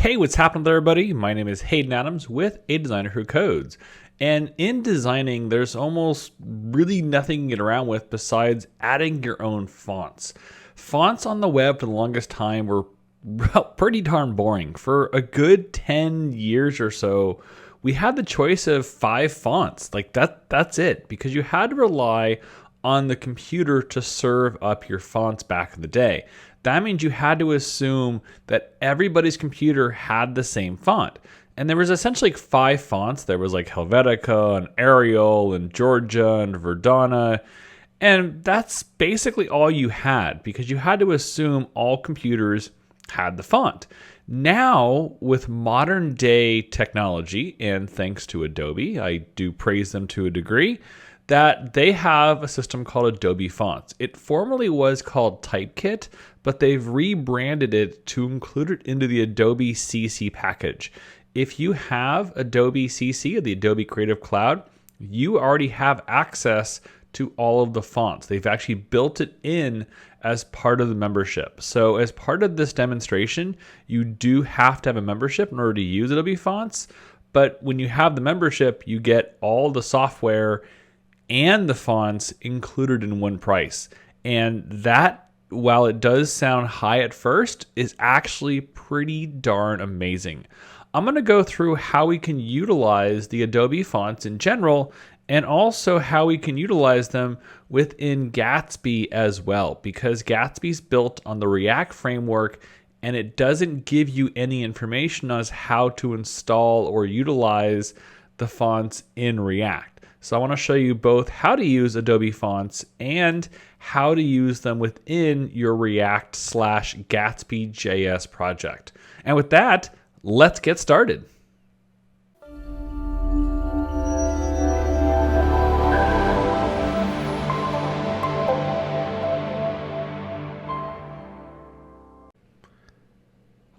Hey, what's happening there, everybody? My name is Haydn Adams with A Designer Who Codes. And in designing, there's almost really nothing you can get around with besides adding your own fonts. Fonts on the web for the longest time were pretty darn boring. For a good 10 years or so, we had the choice of 5 fonts. That's it, because you had to rely on the computer to serve up your fonts back in the day. That means you had to assume that everybody's computer had the same font. And there was essentially 5 fonts. There was like Helvetica and Arial and Georgia and Verdana. And that's basically all you had, because you had to assume all computers had the font. Now, with modern day technology, and thanks to Adobe, I do praise them to a degree, that they have a system called Adobe Fonts. It formerly was called Typekit, but they've rebranded it to include it into the Adobe CC package. If you have Adobe CC, or the Adobe Creative Cloud, you already have access to all of the fonts. They've actually built it in as part of the membership. So as part of this demonstration, you do have to have a membership in order to use Adobe Fonts. But when you have the membership, you get all the software and the fonts included in one price. And that, while it does sound high at first, is actually pretty darn amazing. I'm going to go through how we can utilize the Adobe fonts in general, and also how we can utilize them within Gatsby as well, because Gatsby's built on the React framework, and it doesn't give you any information on how to install or utilize the fonts in React. So I want to show you both how to use Adobe fonts and how to use them within your React/Gatsby JS project. And with that, let's get started.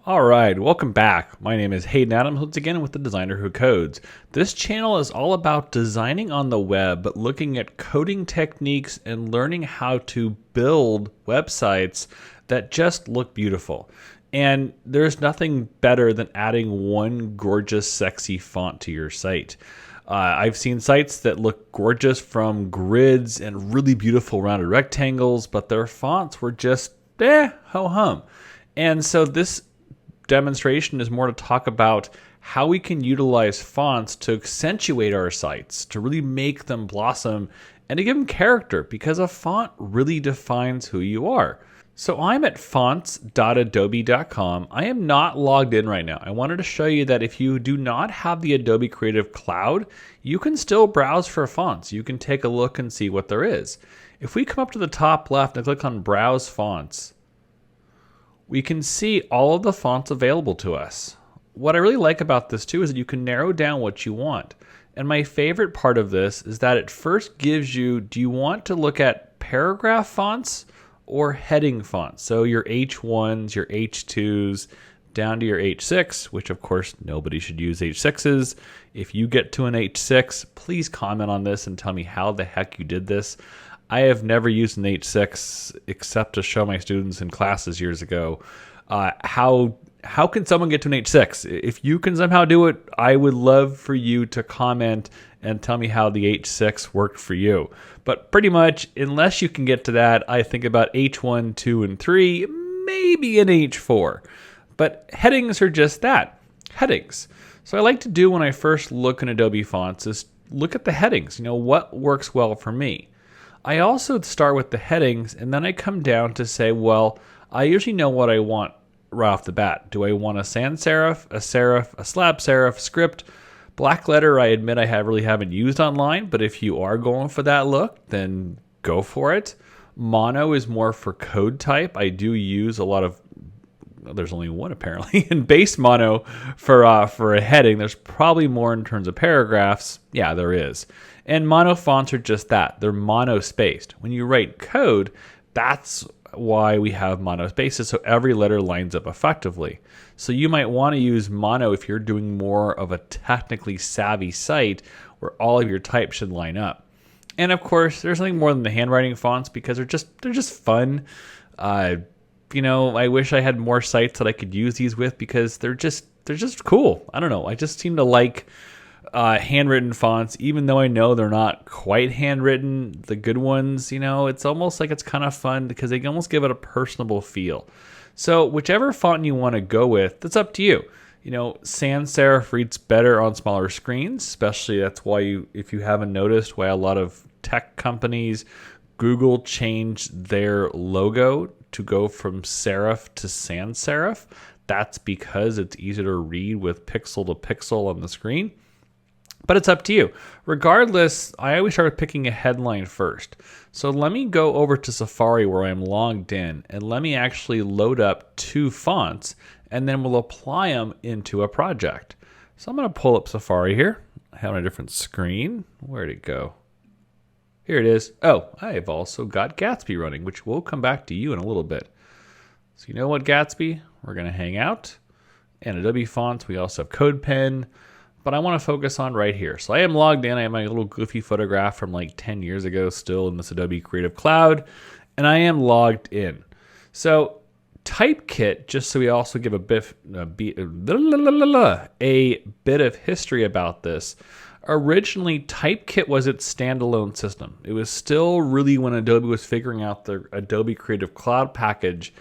All right, welcome back. My name is Haydn Adams, once again with the Designer Who Codes. This channel is all about designing on the web, but looking at coding techniques and learning how to build websites that just look beautiful. And there's nothing better than adding one gorgeous, sexy font to your site. I've seen sites that look gorgeous from grids and really beautiful rounded rectangles, but their fonts were just ho-hum. And so this demonstration is more to talk about how we can utilize fonts to accentuate our sites, to really make them blossom, and to give them character, because a font really defines who you are. So I'm at fonts.adobe.com. I am not logged in right now. I wanted to show you that if you do not have the Adobe Creative Cloud, you can still browse for fonts. You can take a look and see what there is. If we come up to the top left and click on Browse Fonts, we can see all of the fonts available to us. What I really like about this too is that you can narrow down what you want. And my favorite part of this is that it first gives you, do you want to look at paragraph fonts or heading fonts? So your H1s, your H2s, down to your H6, which of course nobody should use H6s. If you get to an H6, please comment on this and tell me how the heck you did this. I have never used an H6 except to show my students in classes years ago. How can someone get to an H6? If you can somehow do it, I would love for you to comment and tell me how the H6 worked for you. But pretty much, unless you can get to that, I think about H1, 2, and 3, maybe an H4. But headings are just that, headings. So I like to do when I first look in Adobe Fonts is look at the headings. You know, what works well for me? I also start with the headings, and then I come down to say, well, I usually know what I want right off the bat. Do I want a sans serif, a serif, a slab serif, script? Black letter, I admit I really haven't used online, but if you are going for that look, then go for it. Mono is more for code type. I do use a lot of, there's only one apparently, in base mono for a heading. There's probably more in terms of paragraphs. Yeah, there is. And mono fonts are just that. They're mono-spaced. When you write code, that's why we have mono-spaces, so every letter lines up effectively. So you might want to use mono if you're doing more of a technically savvy site where all of your types should line up. And of course, there's nothing more than the handwriting fonts, because they're just fun. You know, I wish I had more sites that I could use these with, because they're just they're just cool. I don't know. I just seem to like handwritten fonts, even though I know they're not quite handwritten. The good ones, it's almost like it's kind of fun because they almost give it a personable feel. So whichever font you want to go with, that's up to you. Sans serif reads better on smaller screens, especially that's why if you haven't noticed, why a lot of tech companies, Google changed their logo to go from serif to sans serif. That's because it's easier to read with pixel to pixel on the screen. But it's up to you. Regardless, I always start with picking a headline first. So let me go over to Safari where I'm logged in, and let me actually load up 2 fonts, and then we'll apply them into a project. So I'm going to pull up Safari here. I have a different screen. Where'd it go? Here it is. Oh, I've also got Gatsby running, which we'll come back to you in a little bit. So you know what, Gatsby? We're going to hang out. And Adobe fonts, we also have CodePen. But I want to focus on right here. So I am logged in. I have my little goofy photograph from like 10 years ago still in this Adobe Creative Cloud. And I am logged in. So Typekit, just so we also give a bit of history about this. Originally, Typekit was its standalone system. It was still really when Adobe was figuring out the Adobe Creative Cloud package.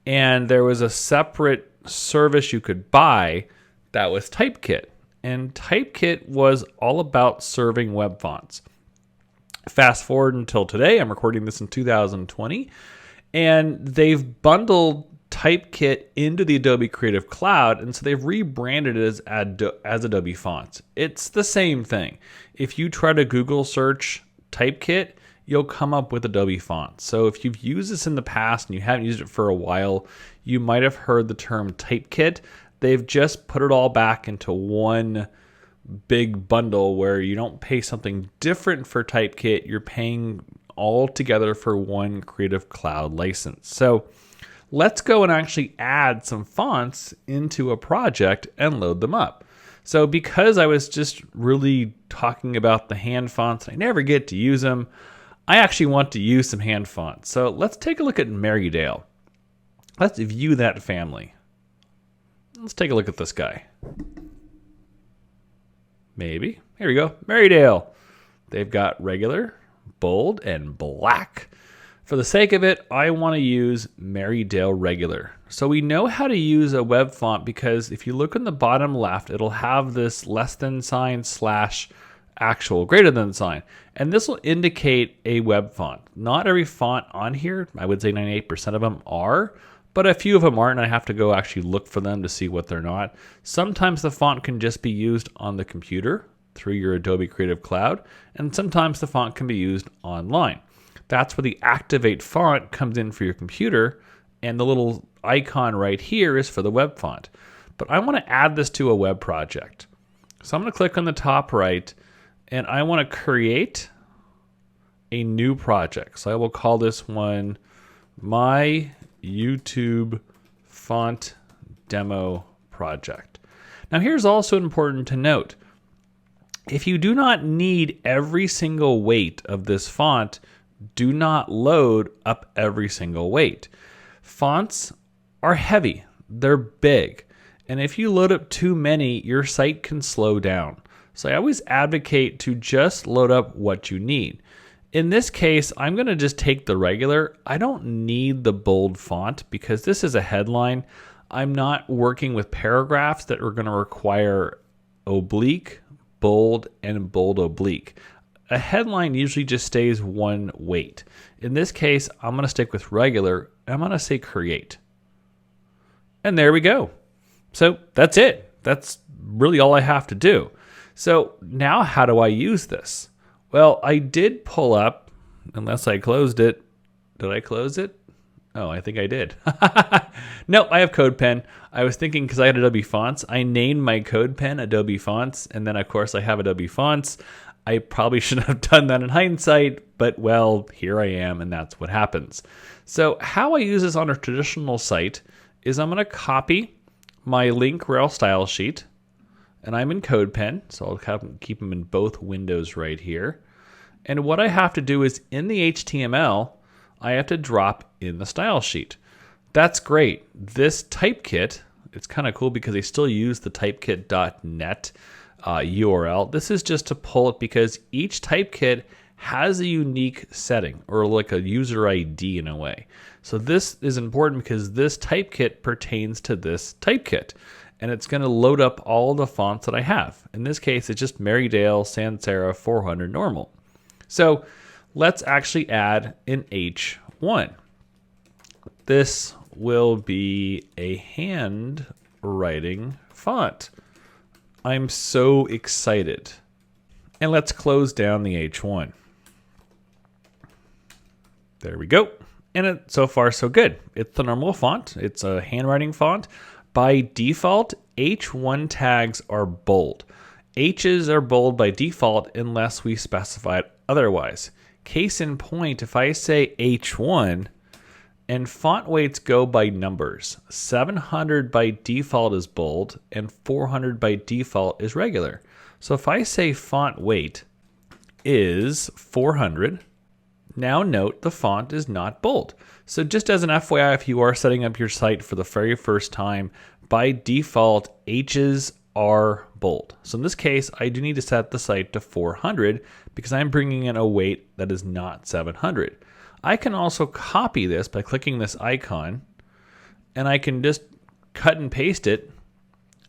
And there was a separate service you could buy that was Typekit. And Typekit was all about serving web fonts. Fast forward until today, I'm recording this in 2020, and they've bundled Typekit into the Adobe Creative Cloud, and so they've rebranded it as Adobe Fonts. It's the same thing. If you try to Google search Typekit, you'll come up with Adobe Fonts. So if you've used this in the past and you haven't used it for a while, you might have heard the term Typekit. They've just put it all back into one big bundle where you don't pay something different for Typekit. You're paying all together for one Creative Cloud license. So let's go and actually add some fonts into a project and load them up. So because I was just really talking about the hand fonts, I never get to use them, I actually want to use some hand fonts. So let's take a look at Marydale. Let's view that family. Let's take a look at this guy. Maybe. Here we go. Marydale. They've got regular, bold, and black. For the sake of it, I want to use Marydale regular. So we know how to use a web font because if you look in the bottom left, it'll have this less than sign / actual greater than sign. And this will indicate a web font. Not every font on here, I would say 98% of them are, but a few of them aren't, and I have to go actually look for them to see what they're not. Sometimes the font can just be used on the computer through your Adobe Creative Cloud, and sometimes the font can be used online. That's where the Activate font comes in for your computer, and the little icon right here is for the web font. But I want to add this to a web project. So I'm going to click on the top right, and I want to create a new project. So I will call this one My YouTube Font Demo Project. Now here's also important to note. If you do not need every single weight of this font, do not load up every single weight. Fonts are heavy, they're big, and if you load up too many, your site can slow down. So I always advocate to just load up what you need. In this case, I'm going to just take the regular. I don't need the bold font because this is a headline. I'm not working with paragraphs that are going to require oblique, bold, and bold oblique. A headline usually just stays one weight. In this case, I'm going to stick with regular. I'm going to say create. And there we go. So that's it. That's really all I have to do. So now how do I use this? Well, I did pull up, unless I closed it. Did I close it? Oh, I think I did. No, I have CodePen. I was thinking because I had Adobe Fonts, I named my CodePen Adobe Fonts, and then of course I have Adobe Fonts. I probably shouldn't have done that in hindsight, but well, here I am, and that's what happens. So how I use this on a traditional site is I'm going to copy my link rel style sheet, and I'm in CodePen, so I'll keep them in both windows right here. And what I have to do is in the HTML, I have to drop in the style sheet. That's great. This Typekit it's kind of cool because they still use the typekit.net URL. This is just to pull it because each typekit has a unique setting or like a user ID in a way. So this is important because this typekit pertains to this typekit, and it's going to load up all the fonts that I have. In this case, it's just Marydale Sans Serif 400 normal. So let's actually add an H1. This will be a handwriting font. I'm so excited. And let's close down the H1. There we go. And so far, so good. It's the normal font. It's a handwriting font. By default, H1 tags are bold. H's are bold by default unless we specify it otherwise. Case in point, if I say H1 and font weights go by numbers, 700 by default is bold and 400 by default is regular. So if I say font weight is 400, now note the font is not bold. So just as an FYI, if you are setting up your site for the very first time, by default, H's are bold. So in this case, I do need to set the site to 400 because I'm bringing in a weight that is not 700. I can also copy this by clicking this icon, and I can just cut and paste it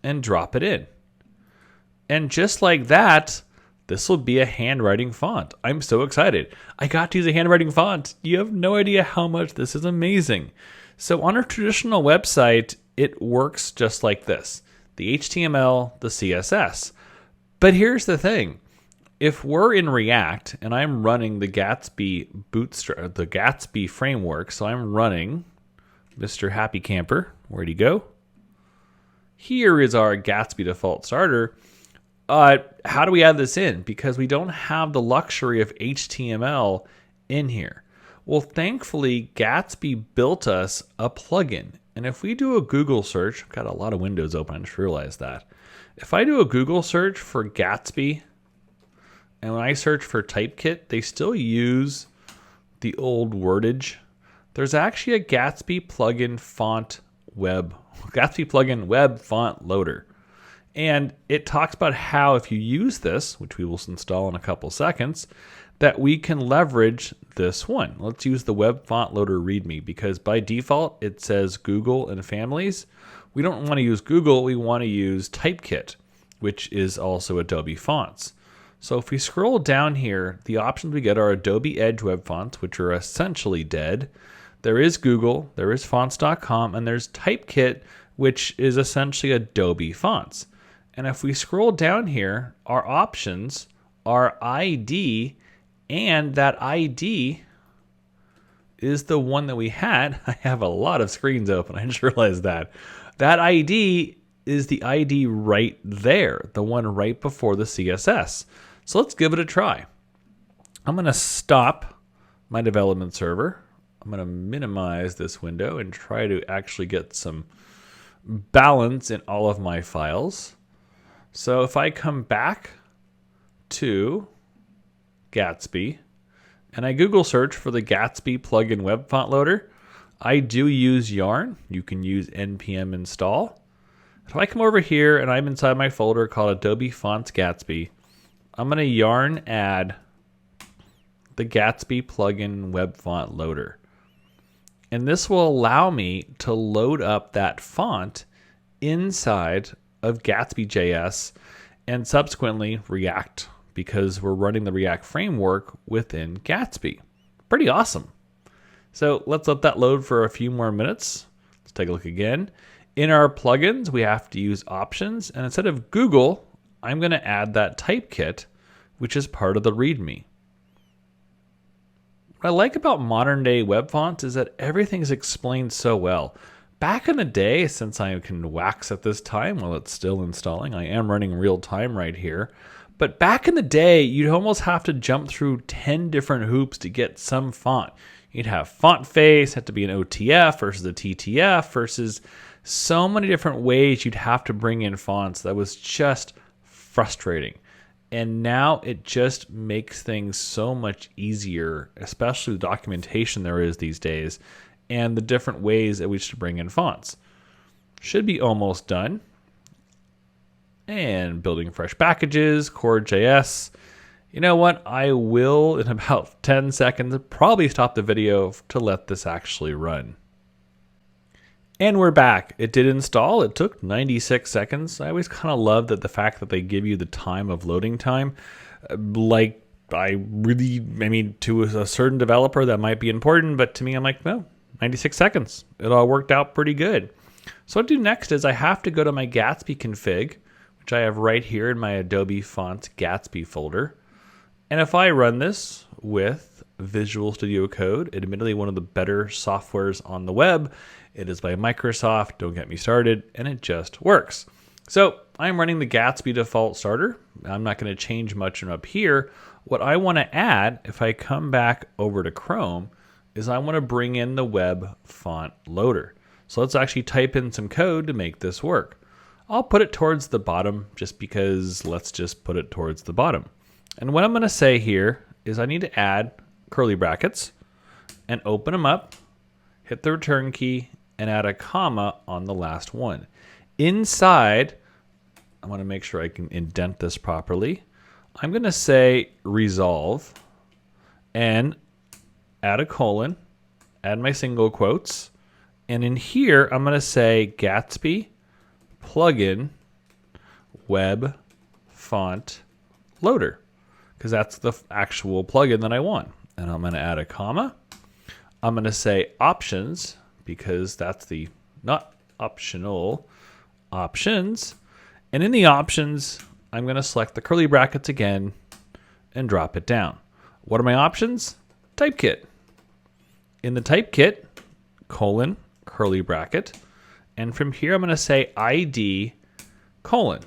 and drop it in. And just like that, this will be a handwriting font. I'm so excited. I got to use a handwriting font. You have no idea how much this is amazing. So on a traditional website, it works just like this. The HTML, the CSS. But here's the thing. If we're in React and I'm running the Gatsby Bootstrap, the Gatsby framework, so I'm running Mr. Happy Camper. Where'd he go? Here is our Gatsby default starter. How do we add this in? Because we don't have the luxury of HTML in here. Well, thankfully, Gatsby built us a plugin. And if we do a Google search, I've got a lot of windows open, I just realized that. If I do a Google search for Gatsby, and when I search for Typekit, they still use the old wordage. There's actually a Gatsby plugin web font loader. And it talks about how if you use this, which we will install in a couple seconds, that we can leverage this one. Let's use the web font loader README because by default it says Google and families. We don't want to use Google, we want to use Typekit, which is also Adobe fonts. So if we scroll down here, the options we get are Adobe Edge web fonts, which are essentially dead. There is Google, there is fonts.com, and there's Typekit, which is essentially Adobe fonts. And if we scroll down here, our options are ID, and that ID is the one that we had. I have a lot of screens open, I just realized that. That ID is the ID right there, the one right before the CSS. So let's give it a try. I'm going to stop my development server. I'm going to minimize this window and try to actually get some balance in all of my files. So if I come back to Gatsby and I Google search for the Gatsby plugin web font loader, I do use Yarn. You can use npm install. If I come over here and I'm inside my folder called Adobe Fonts Gatsby, I'm going to yarn add the Gatsby plugin web font loader. And this will allow me to load up that font inside of Gatsby JS and subsequently React because we're running the React framework within Gatsby. Pretty awesome. So let's let that load for a few more minutes. Let's take a look again. In our plugins, we have to use options. And instead of Google, I'm going to add that Typekit, which is part of the README. What I like about modern day web fonts is that everything is explained so well. Back in the day, since I can wax at this time while it's still installing, I am running real time right here. But back in the day, you'd almost have to jump through 10 different hoops to get some font. You'd have font face, had to be an OTF versus a TTF versus so many different ways you'd have to bring in fonts. That was just frustrating. And now it just makes things so much easier, especially the documentation there is these days and the different ways at which to bring in fonts. Should be almost done. And building fresh packages, core.js. You know what? I will, in about 10 seconds, probably stop the video to let this actually run. And we're back. It did install. It took 96 seconds. I always kind of love that the fact that they give you the time of loading time. Like, I mean, to a certain developer that might be important, but to me, I'm like, no, 96 seconds. It all worked out pretty good. So what I do next is I have to go to my Gatsby config, which I have right here in my Adobe Fonts Gatsby folder. And if I run this with Visual Studio Code, admittedly one of the better softwares on the web, it is by Microsoft, don't get me started, and it just works. So I'm running the Gatsby default starter. I'm not going to change much up here. What I want to add, if I come back over to Chrome, is I want to bring in the web font loader. So let's actually type in some code to make this work. I'll put it towards the bottom just because let's just put it towards the bottom. And what I'm going to say here is I need to add curly brackets and open them up, hit the return key, and add a comma on the last one. Inside, I want to make sure I can indent this properly. I'm going to say resolve and add a colon, add my single quotes, and in here I'm going to say Gatsby plugin web font loader, because that's the actual plugin that I want. And I'm going to add a comma. I'm going to say options, because that's the not optional, options. And in the options, I'm going to select the curly brackets again and drop it down. What are my options? Typekit. In the typekit, colon, curly bracket. And from here, I'm going to say ID, colon.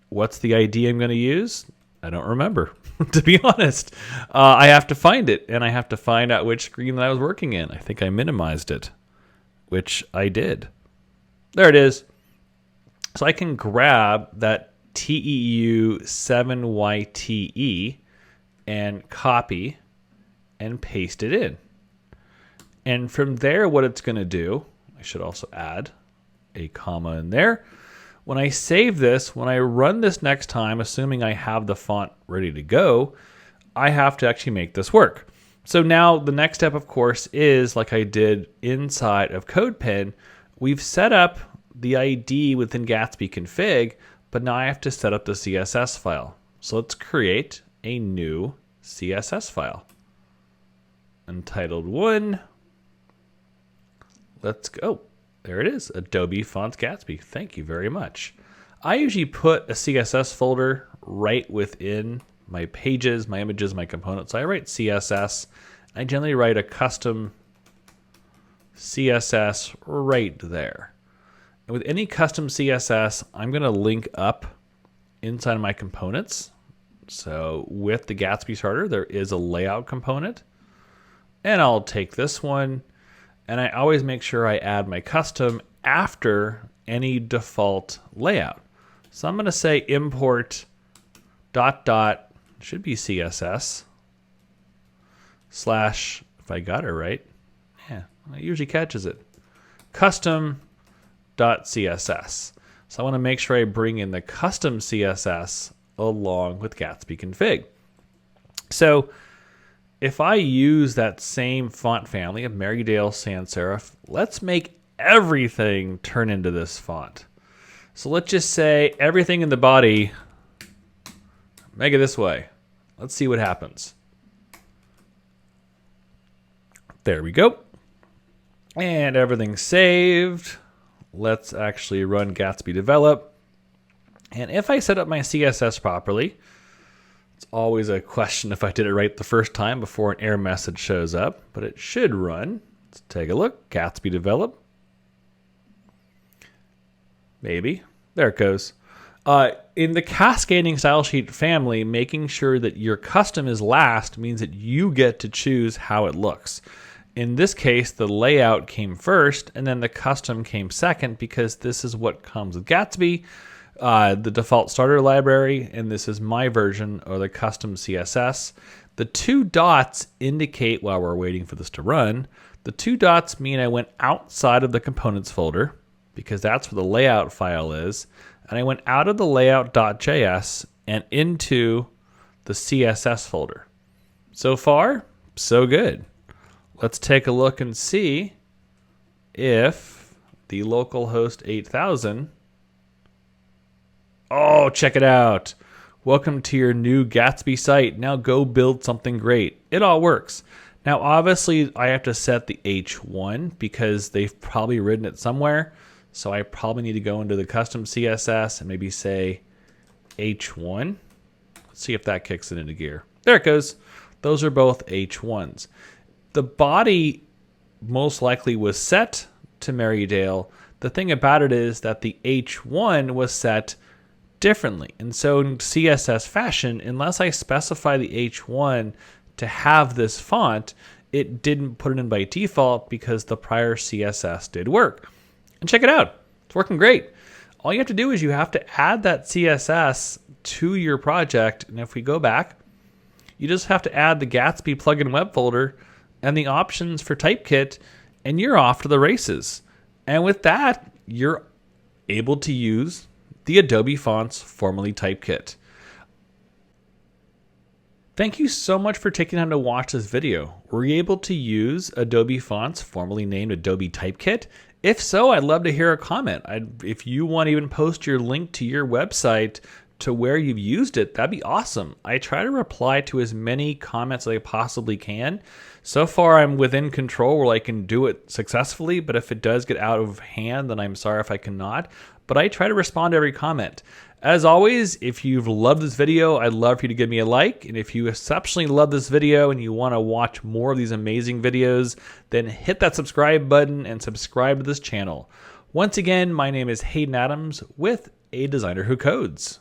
What's the ID I'm going to use? I don't remember, to be honest. I have to find it, and I have to find out which screen that I was working in. I think I minimized it, which I did. There it is. So I can grab that TEU7YTE and copy and paste it in. And from there, what it's going to do, I should also add a comma in there. When I save this, when I run this next time, assuming I have the font ready to go, I have to actually make this work. So now the next step, of course, is like I did inside of CodePen, we've set up the ID within Gatsby config, but now I have to set up the CSS file. So let's create a new CSS file. Untitled 1. Let's go. There it is, Adobe Fonts Gatsby. Thank you very much. I usually put a CSS folder right within my pages, my images, my components. So I write CSS. I generally write a custom CSS right there. And with any custom CSS, I'm going to link up inside of my components. So with the Gatsby starter, there is a layout component. And I'll take this one. And I always make sure I add my custom after any default layout. So I'm going to say import ... should be CSS / if I got it right. Yeah, it usually catches it. Custom.css. So I want to make sure I bring in the custom CSS along with Gatsby config. So if I use that same font family of Marydale Sans Serif, let's make everything turn into this font. So let's just say everything in the body, make it this way. Let's see what happens. There we go. And everything's saved. Let's actually run Gatsby develop. And if I set up my CSS properly, it's always a question if I did it right the first time before an error message shows up, but it should run. Let's take a look. Gatsby develop. Maybe. There it goes. In the cascading style sheet family, making sure that your custom is last means that you get to choose how it looks. In this case, the layout came first, and then the custom came second because this is what comes with Gatsby. The default starter library, and this is my version of the custom CSS. The 2 dots indicate, while we're waiting for this to run, the 2 dots mean I went outside of the components folder. because that's where the layout file is. And I went out of the layout.js and into the CSS folder. So far, so good. Let's take a look and see if the localhost 8000. Oh, check it out. Welcome to your new Gatsby site. Now go build something great. It all works. Now, obviously, I have to set the H1 because they've probably written it somewhere. So I probably need to go into the custom CSS and maybe say H1. Let's see if that kicks it into gear. There it goes. Those are both H1s. The body most likely was set to Marydale. The thing about it is that the H1 was set differently. And so in CSS fashion, unless I specify the H1 to have this font, it didn't put it in by default because the prior CSS did work. And check it out. It's working great. All you have to do is you have to add that CSS to your project. And if we go back, you just have to add the Gatsby plugin web folder and the options for Typekit, and you're off to the races. And with that, you're able to use the Adobe fonts, formerly Typekit. Thank you so much for taking time to watch this video. Were you able to use Adobe fonts, formerly named Adobe Typekit? If so, I'd love to hear a comment. If you want to even post your link to your website to where you've used it, that'd be awesome. I try to reply to as many comments as I possibly can. So far, I'm within control where I can do it successfully, but if it does get out of hand, then I'm sorry if I cannot. But I try to respond to every comment. As always, if you've loved this video, I'd love for you to give me a like. And if you exceptionally love this video and you want to watch more of these amazing videos, then hit that subscribe button and subscribe to this channel. Once again, my name is Haydn Adams with A Designer Who Codes.